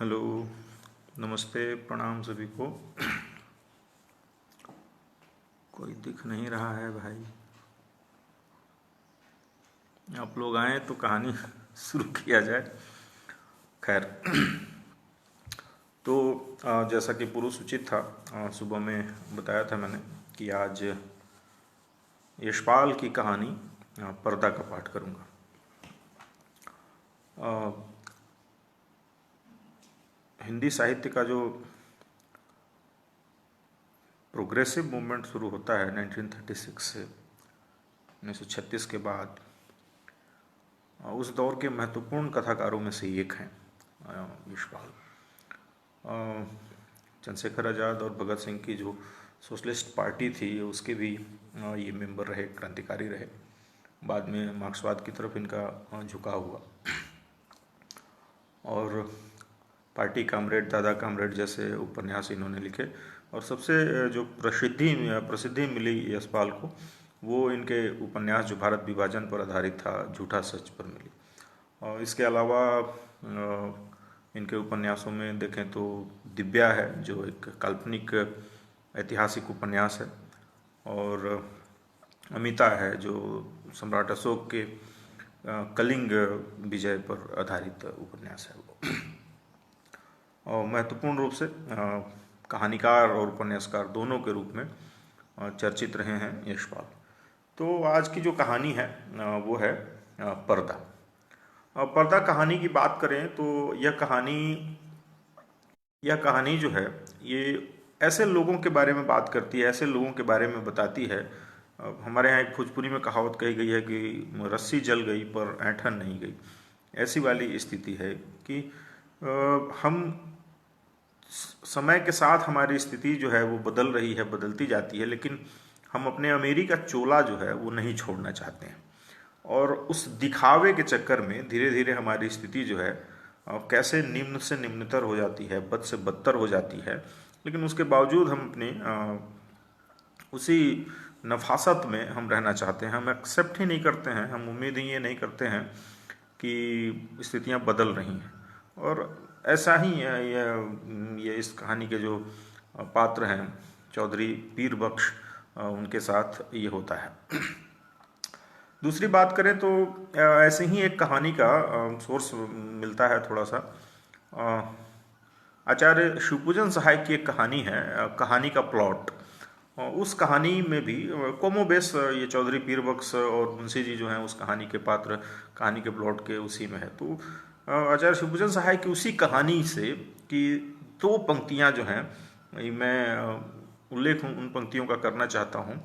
Hello. नमस्ते, प्रणाम सभी को। कोई दिख नहीं रहा है भाई। आप लोग आए तो कहानी शुरू किया जाए। खैर, तो जैसा कि पूर्व सूचित था, सुबह में बताया था मैंने कि आज यशपाल की कहानी पर्दा का पाठ करूँगा। हिंदी साहित्य का जो प्रोग्रेसिव मूवमेंट शुरू होता है 1936 से 1936 के बाद, उस दौर के महत्वपूर्ण कथाकारों में से एक हैं यशपाल। चंद्रशेखर आज़ाद और भगत सिंह की जो सोशलिस्ट पार्टी थी उसके भी ये मेंबर रहे, क्रांतिकारी रहे। बाद में मार्क्सवाद की तरफ इनका झुकाव हुआ और पार्टी कामरेड, दादा कामरेड जैसे उपन्यास इन्होंने लिखे। और सबसे जो प्रसिद्धि मिली यशपाल को, वो इनके उपन्यास जो भारत विभाजन पर आधारित था, झूठा सच पर मिली। और इसके अलावा इनके उपन्यासों में देखें तो दिव्या है, जो एक काल्पनिक ऐतिहासिक उपन्यास है, और अमिता है, जो सम्राट अशोक के कलिंग विजय पर आधारित उपन्यास है। और महत्वपूर्ण रूप से कहानीकार और उपन्यासकार दोनों के रूप में चर्चित रहे हैं यशपाल। तो आज की जो कहानी है वो है पर्दा। पर्दा कहानी की बात करें तो यह कहानी जो है, ये ऐसे लोगों के बारे में बात करती है, ऐसे लोगों के बारे में बताती है। हमारे यहाँ एक भोजपुरी में कहावत कही गई है कि रस्सी जल गई पर ऐंठन नहीं गई। ऐसी वाली स्थिति है कि हम समय के साथ हमारी स्थिति जो है वो बदल रही है, बदलती जाती है, लेकिन हम अपने अमीरी का चोला जो है वो नहीं छोड़ना चाहते हैं। और उस दिखावे के चक्कर में धीरे धीरे हमारी स्थिति जो है कैसे निम्न से निम्नतर हो जाती है, बद से बदतर हो जाती है। लेकिन उसके बावजूद हम अपनी उसी नफासत में हम रहना चाहते हैं। हम एक्सेप्ट ही नहीं करते हैं, हम उम्मीद ही ये नहीं करते हैं कि स्थितियां बदल रही हैं। और ऐसा ही ये इस कहानी के जो पात्र हैं, चौधरी पीर बख्श, उनके साथ ये होता है। दूसरी बात करें तो ऐसे ही एक कहानी का सोर्स मिलता है थोड़ा सा। आचार्य शिवपूजन सहाय की एक कहानी है, कहानी का प्लॉट। उस कहानी में भी कोमोबेश ये चौधरी पीर बख्श और मुंशी जी जो हैं, उस कहानी के पात्र कहानी के प्लॉट के उसी में है। तो आचार्य शिवपूजन सहाय की उसी कहानी से कि दो पंक्तियां जो हैं, मैं उल्लेख उन पंक्तियों का करना चाहता हूं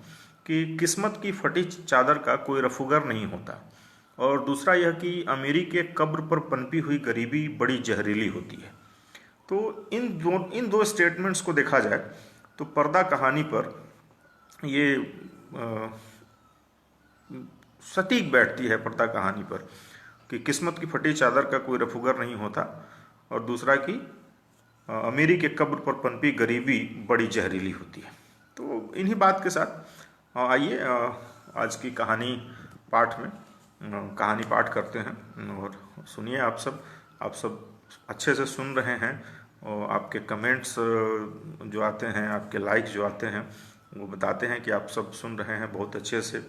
कि किस्मत की फटी चादर का कोई रफूगर नहीं होता, और दूसरा यह कि अमीरी के कब्र पर पनपी हुई गरीबी बड़ी जहरीली होती है। तो इन दो स्टेटमेंट्स को देखा जाए तो पर्दा कहानी पर ये सटीक बैठती है। पर्दा कहानी पर कि किस्मत की फटी चादर का कोई रफूगर नहीं होता, और दूसरा कि अमीरी के कब्र पर पनपी गरीबी बड़ी जहरीली होती है। तो इन्हीं बात के साथ आइए आज की कहानी पाठ करते हैं और सुनिए। आप सब अच्छे से सुन रहे हैं, और आपके कमेंट्स जो आते हैं, आपके लाइक जो आते हैं, वो बताते हैं कि आप सब सुन रहे हैं बहुत अच्छे से।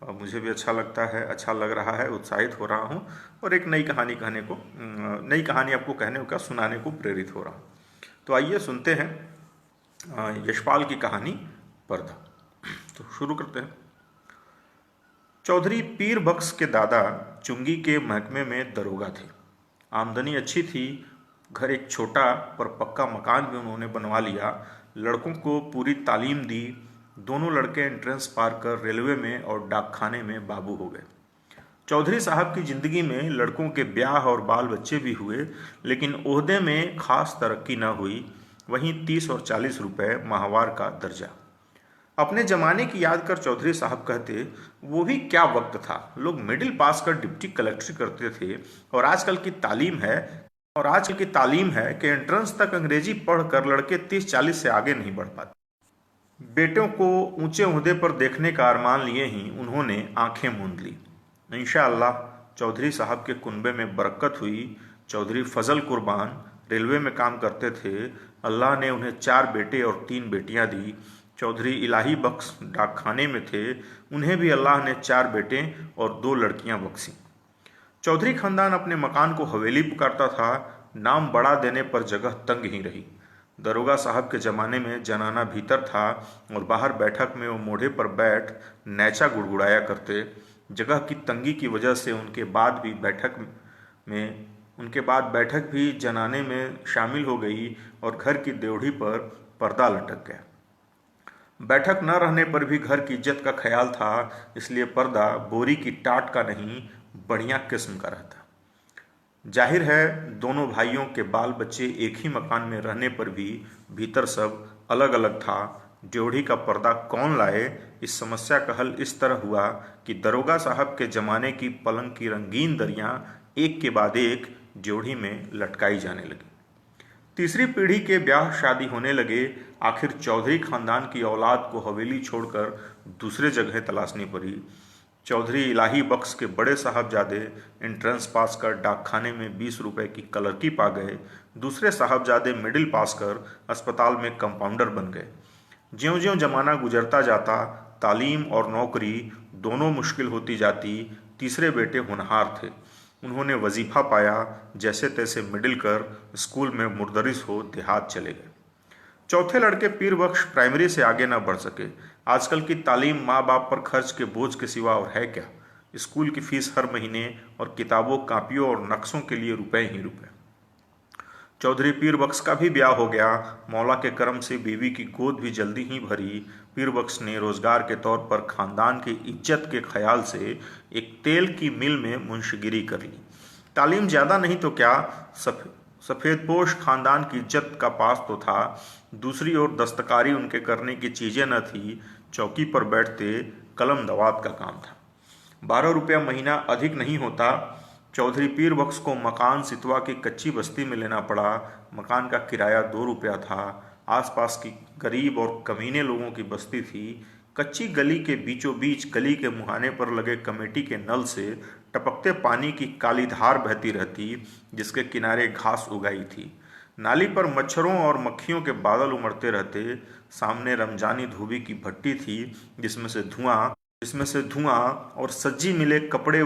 मुझे भी अच्छा लगता है, अच्छा लग रहा है, उत्साहित हो रहा हूँ, और एक नई कहानी आपको कहने का, सुनाने को प्रेरित हो रहा हूँ। तो आइए सुनते हैं यशपाल की कहानी पर्दा। तो शुरू करते हैं। चौधरी पीर बख्श के दादा चुंगी के महकमे में दरोगा थे। आमदनी अच्छी थी। घर एक छोटा पर पक्का मकान भी उन्होंने बनवा लिया। लड़कों को पूरी तालीम दी। दोनों लड़के एंट्रेंस पार कर रेलवे में और डाकखाने में बाबू हो गए। चौधरी साहब की जिंदगी में लड़कों के ब्याह और बाल बच्चे भी हुए, लेकिन ओहदे में खास तरक्की न हुई। वहीं 30 और 40 रुपए माहवार का दर्जा। अपने जमाने की याद कर चौधरी साहब कहते, वो भी क्या वक्त था। लोग मिडिल पास कर डिप्टी कलेक्टर करते थे, और आजकल की तालीम है कि एंट्रेंस तक अंग्रेजी पढ़कर लड़के 30-40 से आगे नहीं बढ़ पाते। बेटों को ऊंचे ओहदे पर देखने का अरमान लिए ही उन्होंने आंखें मूंद ली। इंशाअल्लाह चौधरी साहब के कुनबे में बरकत हुई। चौधरी फजल कुर्बान रेलवे में काम करते थे। अल्लाह ने उन्हें 4 बेटे और 3 बेटियां दी। चौधरी इलाही बख्श डाकखाने में थे, उन्हें भी अल्लाह ने 4 बेटे और 2 लड़कियां बख्शी। चौधरी खानदान अपने मकान को हवेली पुकारता था। नाम बड़ा देने पर जगह तंग ही रही। दरोगा साहब के ज़माने में जनाना भीतर था और बाहर बैठक में वो मोढ़े पर बैठ नैचा गुड़गुड़ाया करते। जगह की तंगी की वजह से उनके बाद बैठक भी जनाने में शामिल हो गई और घर की ड्योढ़ी पर पर्दा लटक गया। बैठक न रहने पर भी घर की इज्जत का ख्याल था, इसलिए पर्दा बोरी की टाट का नहीं, बढ़िया किस्म का रहता। जाहिर है दोनों भाइयों के बाल बच्चे एक ही मकान में रहने पर भी भीतर सब अलग अलग था। ड्योढ़ी का पर्दा कौन लाए, इस समस्या का हल इस तरह हुआ कि दरोगा साहब के जमाने की पलंग की रंगीन दरियां एक के बाद एक ड्योढ़ी में लटकाई जाने लगी। तीसरी पीढ़ी के ब्याह शादी होने लगे। आखिर चौधरी खानदान की औलाद को हवेली छोड़कर दूसरे जगह तलाशनी पड़ी। चौधरी इलाही बख्श के बड़े साहबजादे एंट्रेंस पास कर डाकखाने में 20 रुपए की कलरकी पा गए। दूसरे साहबजादे मिडिल पास कर अस्पताल में कंपाउंडर बन गए। ज्यों ज्यों जमाना गुजरता जाता, तालीम और नौकरी दोनों मुश्किल होती जाती। तीसरे बेटे होनहार थे, उन्होंने वजीफा पाया, जैसे तैसे मिडिल कर स्कूल में मुदर्रिस हो देहात चले गए। चौथे लड़के पीर बख्श प्राइमरी से आगे न बढ़ सके। आजकल की तालीम माँ बाप पर खर्च के बोझ के सिवा और है क्या। स्कूल की फीस हर महीने और किताबों, कापियों और नक्शों के लिए रुपए ही रुपए। चौधरी पीर बख्श का भी ब्याह हो गया। मौला के करम से बीवी की गोद भी जल्दी ही भरी। पीर बख्श ने रोजगार के तौर पर खानदान की इज्जत के ख्याल से एक तेल की मिल में मुंशीगिरी कर ली। तालीम ज़्यादा नहीं तो क्या, सफ़ेदपोश खानदान की इज्जत का पास तो था। दूसरी ओर दस्तकारी उनके करने की चीज़ें न थी। चौकी पर बैठते कलम दवात का काम था। 12 रुपया महीना अधिक नहीं होता। चौधरी पीर बख्श को मकान सितवा की कच्ची बस्ती में लेना पड़ा। मकान का किराया 2 रुपया था। आसपास की गरीब और कमीने लोगों की बस्ती थी। कच्ची गली के बीचों बीच गली के मुहाने पर लगे कमेटी के नल से टपकते पानी की काली धार बहती रहती, जिसके किनारे घास उगाई थी। नाली पर मच्छरों और मक्खियों के बादल उमड़ते रहते। सामने रमजानी धोबी की भट्टी थी, जिसमें से धुआं और सज्जी मिले कपड़े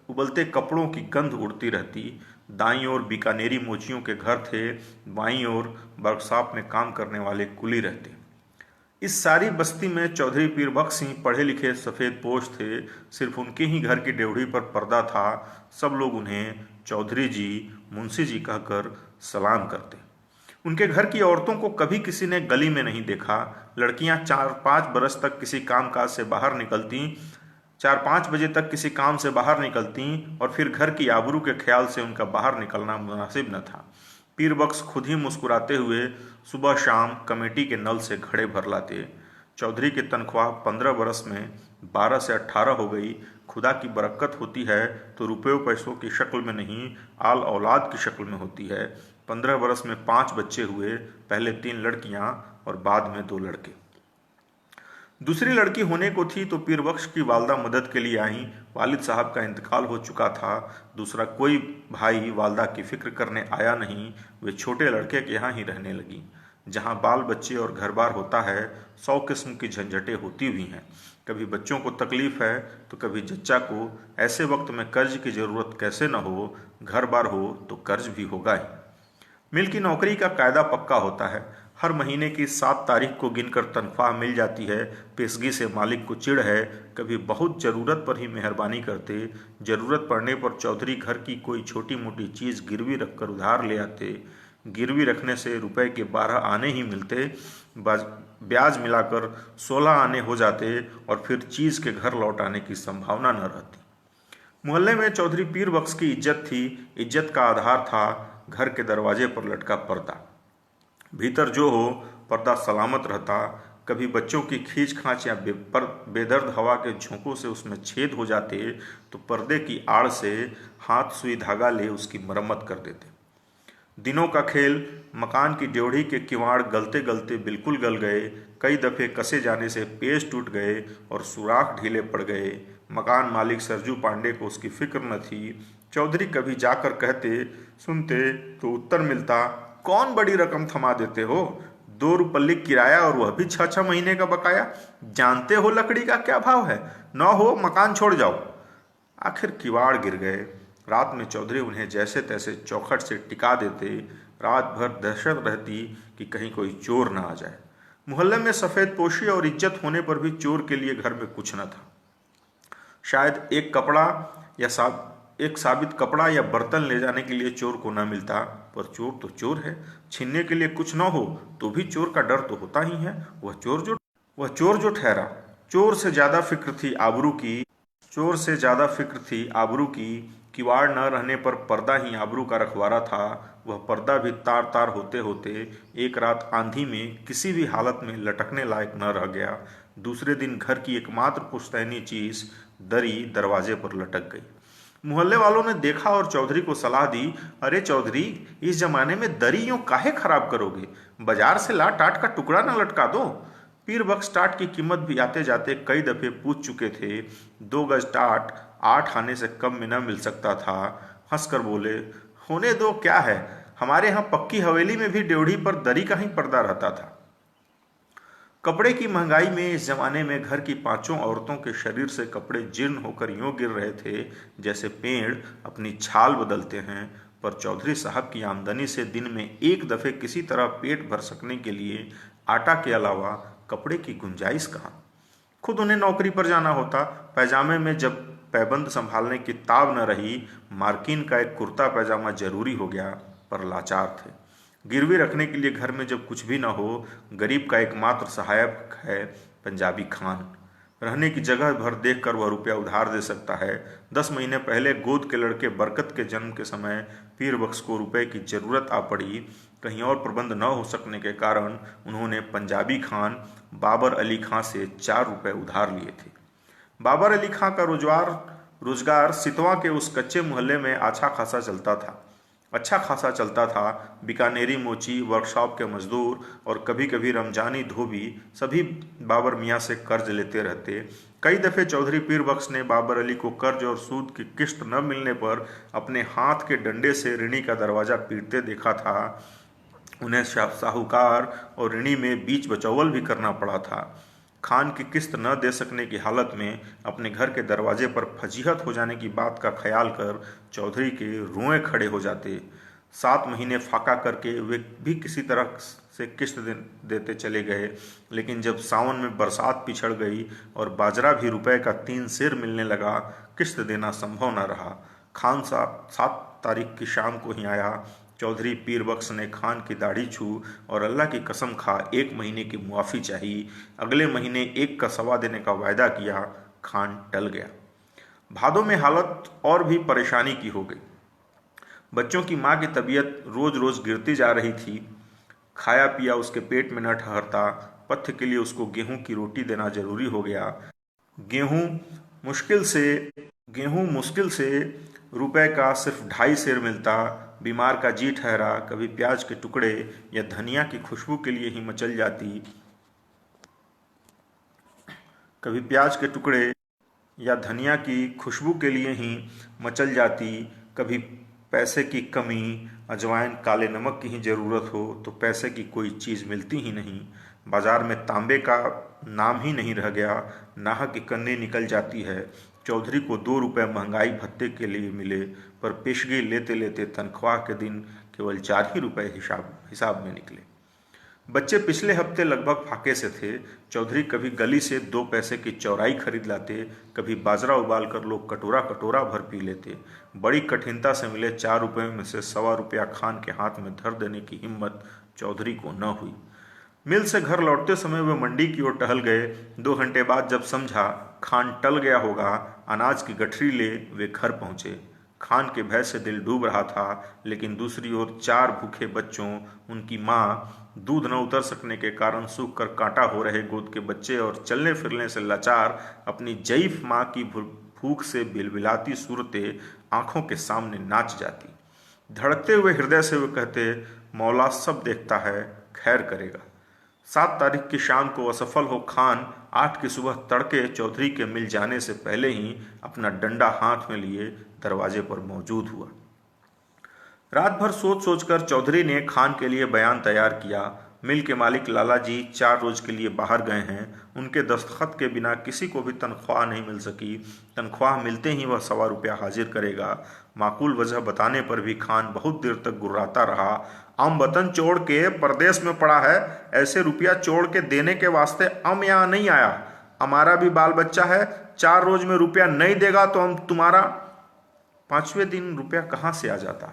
उबलते कपड़ों की गंध उड़ती रहती। दाईं ओर बीकानेरी मोचियों के घर थे, बाईं ओर वर्कशॉप में काम करने वाले कुली रहते। इस सारी बस्ती में चौधरी पीर बख्श ही पढ़े लिखे सफ़ेद पोश थे। सिर्फ उनके ही घर की ड्योढ़ी पर पर्दा था। सब लोग उन्हें चौधरी जी, मुंशी जी कहकर सलाम करते। उनके घर की औरतों को कभी किसी ने गली में नहीं देखा। लड़कियां 4-5 बरस तक किसी कामकाज से बाहर निकलती 4-5 बजे तक किसी काम से बाहर निकलती और फिर घर की आबरू के ख्याल से उनका बाहर निकलना मुनासिब न था। पीर बख्श खुद ही मुस्कुराते हुए सुबह शाम कमेटी के नल से घड़े भर लाते। चौधरी की तनख्वाह 15 बरस में 12 से 18 हो गई। खुदा की बरकत होती है तो रुपयों पैसों की शक्ल में नहीं, आल औलाद की शक्ल में होती है। 15 बरस में 5 बच्चे हुए, पहले 3 लड़कियां और बाद में 2 लड़के। दूसरी लड़की होने को थी तो पीर बख्श की वालदा मदद के लिए आई। वालिद साहब का इंतकाल हो चुका था। दूसरा कोई भाई वालदा की फिक्र करने आया नहीं। वे छोटे लड़के के यहाँ ही रहने लगी। जहाँ बाल बच्चे और घर बार होता है, 100 किस्म की झंझटें होती हुई हैं। कभी बच्चों को तकलीफ है तो कभी जच्चा को। ऐसे वक्त में कर्ज की ज़रूरत कैसे न हो, घर बार हो तो कर्ज भी होगा ही। मिल की नौकरी का कायदा पक्का होता है। हर महीने की 7 तारीख को गिनकर तनख्वाह मिल जाती है। पेशगी से मालिक को चिढ़ है। कभी बहुत ज़रूरत पर ही मेहरबानी करते। ज़रूरत पड़ने पर चौधरी घर की कोई छोटी मोटी चीज़ गिरवी रखकर उधार ले आते। गिरवी रखने से रुपए के 12 आने ही मिलते। ब्याज मिलाकर 16 आने हो जाते और फिर चीज़ के घर लौट आने की संभावना न रहती। मोहल्ले में चौधरी पीर बख्श की इज्जत थी। इज्जत का आधार था घर के दरवाजे पर लटका पर्दा। भीतर जो हो, पर्दा सलामत रहता। कभी बच्चों की खींच खांच या बेदर्द हवा के झोंकों से उसमें छेद हो जाते तो पर्दे की आड़ से हाथ सुई धागा ले उसकी मरम्मत कर देते। दिनों का खेल। मकान की ड्योढ़ी के किवाड़ गलते गलते बिल्कुल गल गए। कई दफ़े कसे जाने से पेच टूट गए और सुराख ढीले पड़ गए। मकान मालिक सरजू पांडे को उसकी फिक्र न थी। चौधरी कभी जाकर कहते, सुनते तो उत्तर मिलता, कौन बड़ी रकम थमा देते हो, 2 रुपये किराया और वह भी 6-6 महीने का बकाया। जानते हो लकड़ी का क्या भाव है, न हो मकान छोड़ जाओ। आखिर किवाड़ गिर गए। रात में चौधरी उन्हें जैसे तैसे चौखट से टिका देते। रात भर दहशत रहती कि कहीं कोई चोर न आ जाए। मोहल्ले में सफ़ेद पोशी और इज्जत होने पर भी चोर के लिए घर में कुछ न था। शायद एक साबित कपड़ा या बर्तन ले जाने के लिए चोर को न मिलता, पर चोर तो चोर है। छीनने के लिए कुछ न हो तो भी चोर का डर तो होता ही है। वह चोर जो ठहरा। चोर से ज्यादा फिक्र थी आबरू की। चोर से ज्यादा फिक्र थी आबरू की। किवाड़ न रहने पर पर्दा ही आबरू का रखवारा था। वह पर्दा भी तार तार होते होते एक रात आंधी में किसी भी हालत में लटकने लायक न रह गया। दूसरे दिन घर की एकमात्र पुश्तैनी चीज दरी दरवाजे पर लटक गई। मोहल्ले वालों ने देखा और चौधरी को सलाह दी, अरे चौधरी, इस जमाने में दरी यूं काहे खराब करोगे, बाजार से ला टाट का टुकड़ा न लटका दो। पीर बख्श टाट की कीमत भी आते जाते कई दफे पूछ चुके थे। 2 गज टाट 8 आने से कम में न मिल सकता था। हंसकर बोले, होने दो, क्या है, हमारे यहाँ पक्की हवेली में भी ड्योढ़ी पर दरी का ही पर्दा रहता था। कपड़े की महंगाई में इस जमाने में घर की 5 औरतों के शरीर से कपड़े जीर्ण होकर यूं गिर रहे थे जैसे पेड़ अपनी छाल बदलते हैं। पर चौधरी साहब की आमदनी से दिन में एक दफे किसी तरह पेट भर सकने के लिए आटा के अलावा कपड़े की गुंजाइश कहाँ। खुद उन्हें नौकरी पर जाना होता। पैजामे में जब पैबंद संभालने की ताब न रही, मार्किन का एक कुर्ता पैजामा जरूरी हो गया। पर लाचार थे। गिरवी रखने के लिए घर में जब कुछ भी न हो, गरीब का एकमात्र सहायक है पंजाबी खान। रहने की जगह भर देखकर वह रुपया उधार दे सकता है। 10 महीने पहले गोद के लड़के बरकत के जन्म के समय पीर बख्श को रुपए की जरूरत आ पड़ी। कहीं और प्रबंध न हो सकने के कारण उन्होंने पंजाबी खान बाबर अली खां से 4 रुपए उधार लिए थे। बाबर अली खां का रोजगार सितवा के उस कच्चे मोहल्ले में अच्छा खासा चलता था। बीकानेरी मोची, वर्कशॉप के मजदूर और कभी कभी रमजानी धोबी सभी बाबर मियाँ से कर्ज लेते रहते। कई दफ़े चौधरी पीर बख्श ने बाबर अली को कर्ज और सूद की किश्त न मिलने पर अपने हाथ के डंडे से ऋणी का दरवाज़ा पीटते देखा था। उन्हें साहूकार और ऋणी में बीच बचौवल भी करना पड़ा था। खान की किस्त न दे सकने की हालत में अपने घर के दरवाजे पर फजीहत हो जाने की बात का ख्याल कर चौधरी के रुएं खड़े हो जाते। 7 महीने फाका करके वे भी किसी तरह से किस्त देते चले गए। लेकिन जब सावन में बरसात पिछड़ गई और बाजरा भी रुपए का 3 सेर मिलने लगा, किस्त देना संभव न रहा। खान साहब 7 तारीख की शाम को ही आया। चौधरी पीर बख्श ने खान की दाढ़ी छू और अल्लाह की कसम खा 1 महीने की मुआफ़ी चाहिए। अगले महीने 1 का सवा देने का वायदा किया। खान टल गया। भादों में हालत और भी परेशानी की हो गई। बच्चों की माँ की तबीयत रोज रोज गिरती जा रही थी। खाया पिया उसके पेट में न ठहरता। पथ्य के लिए उसको गेहूं की रोटी देना जरूरी हो गया। गेहूं मुश्किल से रुपए का सिर्फ 2.5 सेर मिलता। बीमार का जी ठहरा। कभी प्याज के टुकड़े या धनिया की खुशबू के लिए ही मचल जाती। कभी पैसे की कमी, अजवाइन काले नमक की ही जरूरत हो तो पैसे की कोई चीज़ मिलती ही नहीं। बाजार में तांबे का नाम ही नहीं रह गया। नाहक की कन्नी निकल जाती है। चौधरी को 2 रुपए महंगाई भत्ते के लिए मिले, पर पेशगी लेते लेते तनख्वाह के दिन केवल 4 ही रुपए हिसाब में निकले। बच्चे पिछले हफ्ते लगभग फाके से थे। चौधरी कभी गली से 2 पैसे की चौराई खरीद लाते, कभी बाजरा उबाल कर लोग कटोरा कटोरा भर पी लेते। बड़ी कठिनता से मिले 4 रुपए में से 1.25 रुपया खान के हाथ में धर देने की हिम्मत चौधरी को न हुई। मिल से घर लौटते समय वे मंडी की ओर टहल गए। 2 घंटे बाद जब समझा खान टल गया होगा, अनाज की गठरी ले वे घर पहुंचे। खान के भय से दिल डूब रहा था, लेकिन दूसरी ओर 4 भूखे बच्चों, उनकी माँ, दूध न उतर सकने के कारण सूख कर कांटा हो रहे गोद के बच्चे और चलने फिरने से लाचार अपनी जईफ माँ की भूख से बिलबिलाती सूरतें आंखों के सामने नाच जाती। धड़कते हुए हृदय से वे कहते, मौला सब देखता है, खैर करेगा। 7 तारीख की शाम को असफल हो खान 8 की सुबह तड़के चौधरी के मिल जाने से पहले ही अपना डंडा हाथ में लिए दरवाजे पर मौजूद हुआ। रात भर सोच सोचकर चौधरी ने खान के लिए बयान तैयार किया। मिल के मालिक लाला जी 4 रोज के लिए बाहर गए हैं। उनके दस्तखत के बिना किसी को भी तनख्वाह नहीं मिल सकी। तनख्वाह मिलते ही वह 1.25 रुपया हाजिर करेगा। माकूल वजह बताने पर भी खान बहुत देर तक गुर्राता रहा। हम वतन छोड़ के परदेश में पड़ा है, ऐसे रुपया छोड़ के देने के वास्ते हम यहाँ नहीं आया। हमारा भी बाल बच्चा है, 4 रोज में रुपया नहीं देगा तो हम तुम्हारा। 5वें दिन रुपया कहाँ से आ जाता?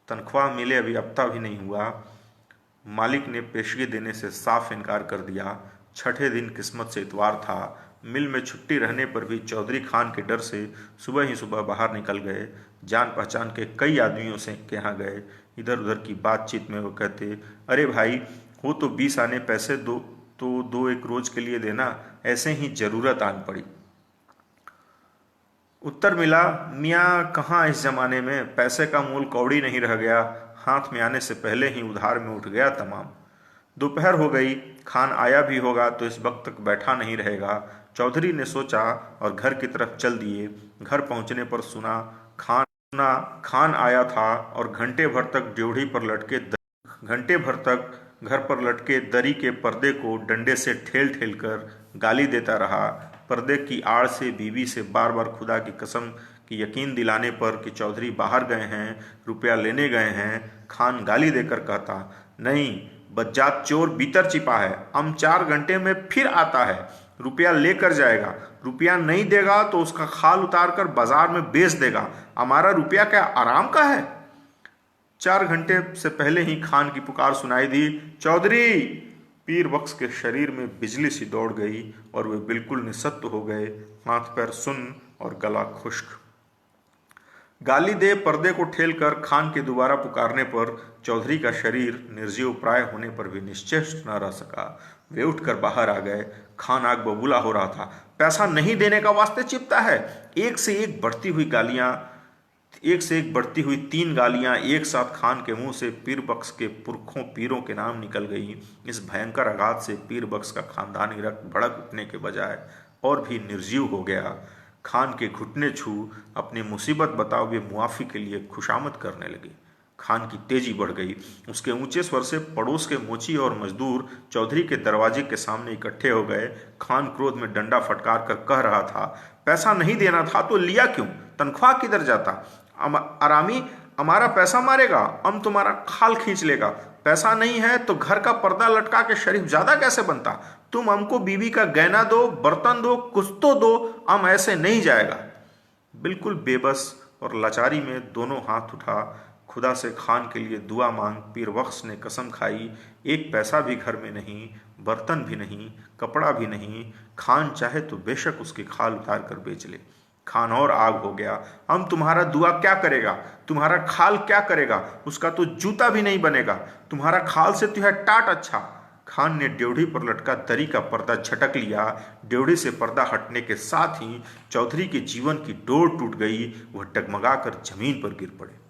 तनख्वाह मिले अभी हफ्ता भी नहीं हुआ। मालिक ने पेशगी देने से साफ इनकार कर दिया। 6ठे दिन किस्मत से इतवार था। मिल में छुट्टी रहने पर भी चौधरी खान के डर से सुबह ही सुबह बाहर निकल गए। जान पहचान के कई आदमियों से के यहाँ गए। इधर उधर की बातचीत में वो कहते, अरे भाई हो तो 20 आने पैसे दो तो 2-1 रोज के लिए देना, ऐसे ही जरूरत आन पड़ी। उत्तर मिला, मियाँ कहाँ इस जमाने में पैसे का मूल कौड़ी नहीं रह गया, हाथ में आने से पहले ही उधार में उठ गया तमाम। दोपहर हो गई, खान आया भी होगा तो इस वक्त तक बैठा नहीं रहेगा। चौधरी ने सोचा और घर की तरफ चल दिए। घर पहुंचने पर सुना खान आया था और घंटे भर तक घर पर लटके दरी के पर्दे को डंडे से ठेल ठेल कर गाली देता रहा। पर्दे की आड़ से बीवी से बार बार खुदा की कसम की यकीन दिलाने पर कि चौधरी बाहर गए हैं, रुपया लेने गए हैं, खान गाली देकर कहता, नहीं बज्जात चोर भीतर छिपा है, हम 4 घंटे में फिर आता है, रुपया लेकर जाएगा, रुपया नहीं देगा तो उसका खाल उतार कर बाजार में बेच देगा, हमारा रुपया क्या आराम का है? 4 घंटे से पहले ही खान की पुकार सुनाई दी, चौधरी! पीर बख्श के शरीर में बिजली सी दौड़ गई और वे बिल्कुल निस्सत्व हो गए, हाथ पैर सुन्न और गला खुश्क। गाली दे पर्दे को ठेलकर खान के दोबारा पुकारने पर चौधरी का शरीर निर्जीव प्राय होने पर भी निश्चेष्ट न रह सका। वे उठकर बाहर आ गए। खान आग बबूला हो रहा था। पैसा नहीं देने का वास्ते चिपता है। एक से एक बढ़ती हुई 3 गालियां एक साथ खान के मुंह से पीर बख्श के पुरखों पीरों के नाम निकल गई। इस भयंकर आघात से पीर बख्श का खानदानी रक्त भड़क उठने के बजाय और भी निर्जीव हो गया। खान के घुटने छू अपनी मुसीबत बताओ वे मुआफ़ी के लिए खुशामद करने लगे। खान की तेजी बढ़ गई। उसके ऊंचे स्वर से पड़ोस के मोची और मजदूर चौधरी के दरवाजे के सामने इकट्ठे हो गए। खान क्रोध में डंडा फटकार कर कह रहा था, पैसा नहीं देना था तो लिया क्यों? तनख्वाह किधर जाता? आरामी हमारा पैसा मारेगा, हम तुम्हारा खाल खींच लेगा। पैसा नहीं है तो घर का पर्दा लटका के शरीफ ज्यादा कैसे बनता? तुम हमको बीवी का गहना दो, बर्तन दो, कुछ तो दो, हम ऐसे नहीं जाएगा। बिल्कुल बेबस और लाचारी में दोनों हाथ उठा खुदा से खान के लिए दुआ मांग पीर बख्श ने कसम खाई, एक पैसा भी घर में नहीं, बर्तन भी नहीं, कपड़ा भी नहीं, खान चाहे तो बेशक उसकी खाल उतार कर बेच ले। खान और आग हो गया, हम तुम्हारा दुआ क्या करेगा, तुम्हारा खाल क्या करेगा, उसका तो जूता भी नहीं बनेगा, तुम्हारा खाल से तो है टाट अच्छा। खान ने ड्योढ़ी पर लटका दरी का पर्दा झटक लिया। ड्योढ़ी से पर्दा हटने के साथ ही चौधरी के जीवन की डोर टूट गई। वह डगमगा कर जमीन पर गिर पड़े।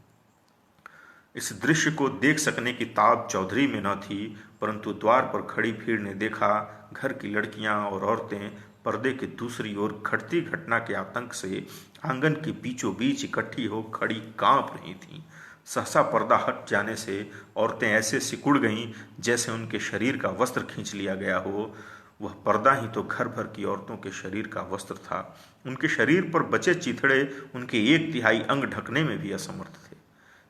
इस दृश्य को देख सकने की ताब चौधरी में न थी, परंतु द्वार पर खड़ी भीड़ ने देखा। घर की लड़कियां और औरतें पर्दे के दूसरी ओर घटती घटना के आतंक से आंगन के बीचों बीच इकट्ठी हो खड़ी कांप रही थीं। सहसा पर्दा हट जाने से औरतें ऐसे सिकुड़ गईं जैसे उनके शरीर का वस्त्र खींच लिया गया हो। वह पर्दा ही तो घर भर की औरतों के शरीर का वस्त्र था। उनके शरीर पर बचे चिथड़े उनके 1/3 अंग ढकने में भी असमर्थ थे।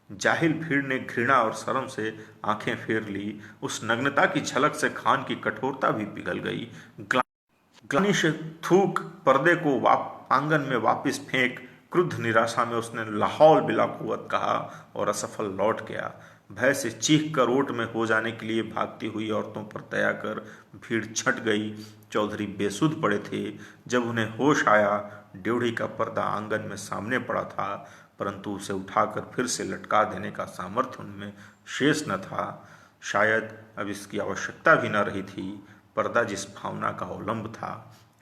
जाहिल भीड़ ने घृणा और शर्म से आंखें फेर ली। उस नग्नता की झलक से खान की कठोरता भी पिघल गई। ग्लानि से थूक पर्दे को आंगन में वापस फेंक क्रुद्ध निराशा में उसने लाहौल बिला कुव्वत कहा और असफल लौट गया। भय से चीख कर ओट में हो जाने के लिए भागती हुई औरतों पर दया कर भीड़ छट गई। चौधरी बेसुध पड़े थे। जब उन्हें होश आया, ड्योढ़ी का पर्दा आंगन में सामने पड़ा था, परंतु उसे उठाकर फिर से लटका देने का सामर्थ्य उनमें शेष न था। शायद अब इसकी आवश्यकता भी न रही थी। पर्दा जिस भावना का अवलंब था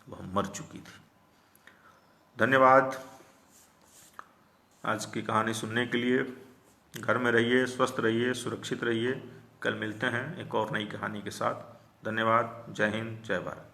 वह मर चुकी थी। धन्यवाद आज की कहानी सुनने के लिए। घर में रहिए, स्वस्थ रहिए, सुरक्षित रहिए। कल मिलते हैं एक और नई कहानी के साथ। धन्यवाद। जय हिंद, जय भारत।